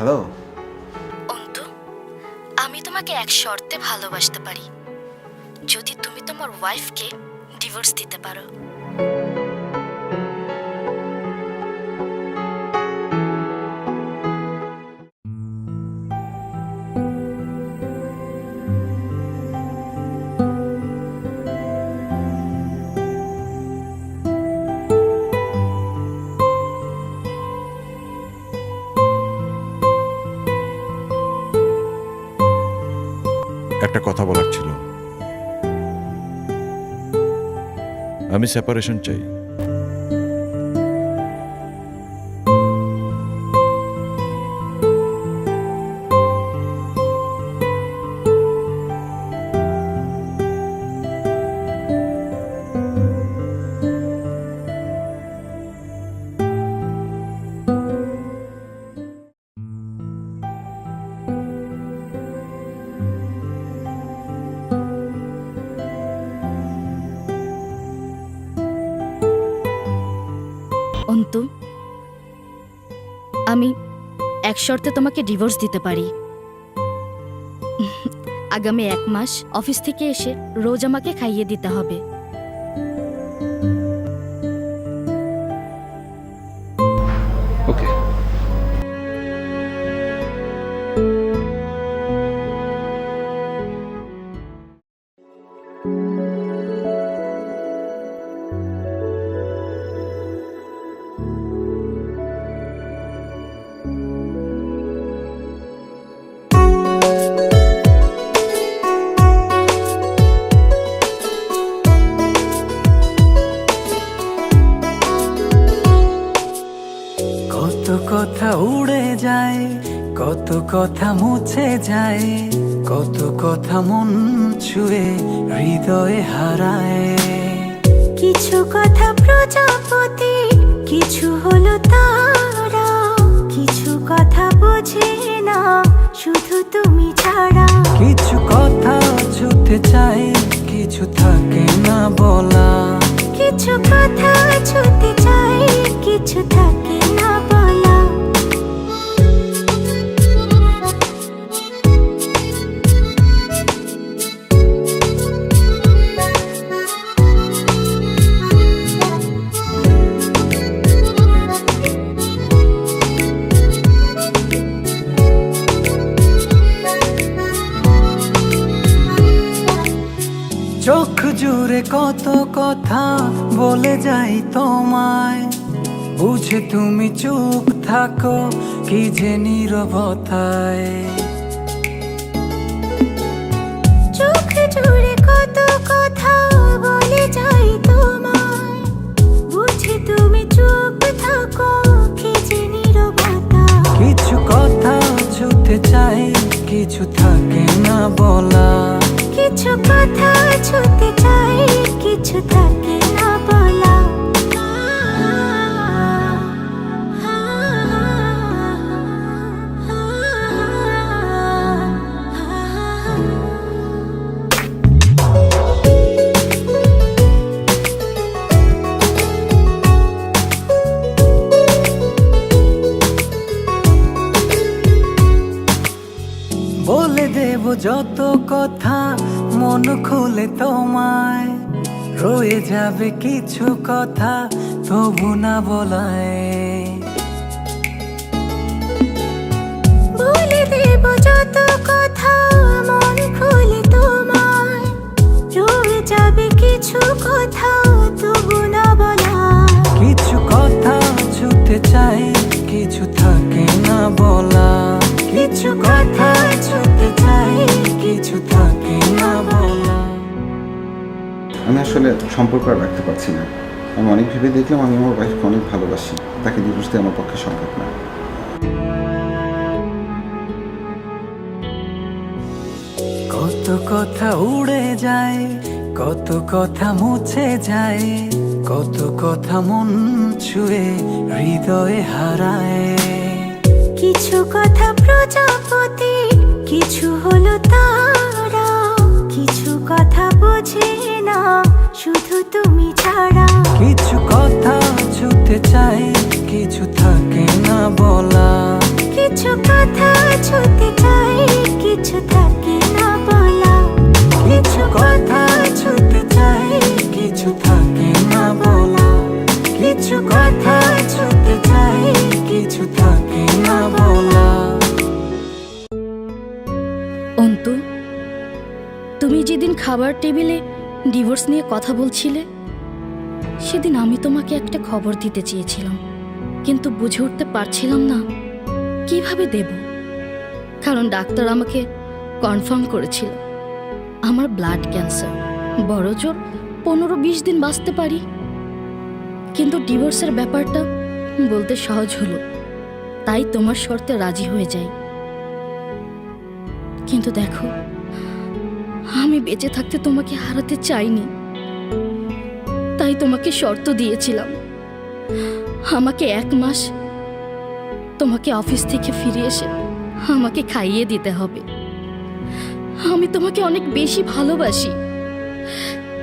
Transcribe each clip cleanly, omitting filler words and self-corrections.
Hello. Antu, আমি তোমাকে এক শর্তে ভালোবাসতে পারি, যদি তুমি তোমার ওয়াইফকে ডিভোর্স দিতে পারো। একটা কথা বলার ছিল। আমি সেপারেশন চাই। অন্তু, আমি এক শর্তে তোমাকে ডিভোর্স দিতে পারি। আগামী 1 মাস অফিস থেকে এসে রোজ আমাকে খাইয়ে দিতে হবে। ওকে। কত কথা উড়ে যায়, কত কথা মুছে যায়, কত কথা মন ছুঁয়ে হৃদয়ে হারায়। কিছু কথা প্রজাপতি, কিছু হলো তারা, কিছু কথা বোঝে না শুধু তুমি ছাড়া। কিছু কথা ছুতে চাই, কিছু থাকে না বলা। কিছু কথা ছুতে চাই, কিছু থাকে না বলা। চোখ জুড়ে কত কথা বলে যাই তোমায়, বুঝে তুমি চুপ থাকো কি যে নীরবতায়। চোখ জুড়ে কত কথা বলে যাই তোমায়, বুঝি তুমি চুপ থাকো কি যে নীরবতা। কিছু কথা ছুতে চাই, কিছু থাকে না বলা। কিছু কথা ছুতে চাই, কিছু থাকে না বলা। বলে দেব যত কথা মন খুলে তোমায়, রয়ে যাবে কিছু কথা তবু না বলায়। বলে দেব যত কথা মন খুলে তোমায়, রয়ে যাবে কিছু কথা তবু না বলা। কিছু কথা ছুতে চাই, কিছু থাকে না বলা। কিছু কথা ছুতে চাই, কিছু থাকে না বলা। আমি আসলে সম্পর্ক আর রাখতে পারছি না। আমি অনেক ভেবে দেখলাম আমি আমার ওয়াইফকে অনেক ভালোবাসি, তাকে ডিভোর্স দেওয়া আমার পক্ষে সম্ভব না। কত কথা উড়ে যায়, কত কথা মুছে যায়, কত কথা মন ছুঁয়ে হৃদয়ে হারায়। কিছু কথা প্রজাপতি, কিছু হলো তারা, কিছু কথা বোঝে না শুধু তুমি ছাড়া। কিছু কথা ছুতে চাই, কিছু থাকে না বলা। কিছু কথা ছুতে চাই, কিছু থাকে না বলা। কিছু কথা ছুতে চাই, কিছু থাকে না বলা। কিছু কথা ছুতে চাই, কিছু থাকে না বলা। অন্তু, তুমি যেদিন খাবার টেবিলে ডিভোর্স নিয়ে কথা বলছিলে, সেদিন আমি তোমাকে একটা খবর দিতে চেয়েছিলাম, কিন্তু বুঝে উঠতে পারছিলাম না কিভাবে দেব। কারণ ডাক্তার আমাকে কনফার্ম করেছিল আমার ব্লাড ক্যান্সার, বড় জোর 15-20 দিন বাঁচতে পারি। কিন্তু ডিভোর্সের ব্যাপারটা বলতে সহজ হলো, তাই তোমার শর্তে রাজি হয়ে যাই। কিন্তু দেখো, আমি বেঁচে থাকতে তোমাকে হারাতে চাইনি, তাই তোমাকে শর্ত দিয়েছিলাম আমাকে 1 মাস তোমাকে অফিস থেকে ফিরে এসে আমাকে খাইয়ে দিতে হবে। আমি তোমাকে অনেক বেশি ভালোবাসি,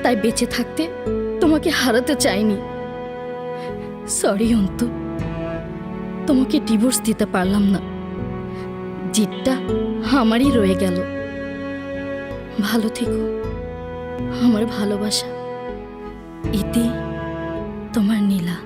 তাই বেঁচে থাকতে তোমাকে হারাতে চাইনি। সরি অন্তু, তোমাকে ডিভোর্স দিতে পারলাম না, জিতটা আমারই রয়ে গেল। ভালো থেকো, আমার ভালোবাসা। ইতি, তোমার নীলা।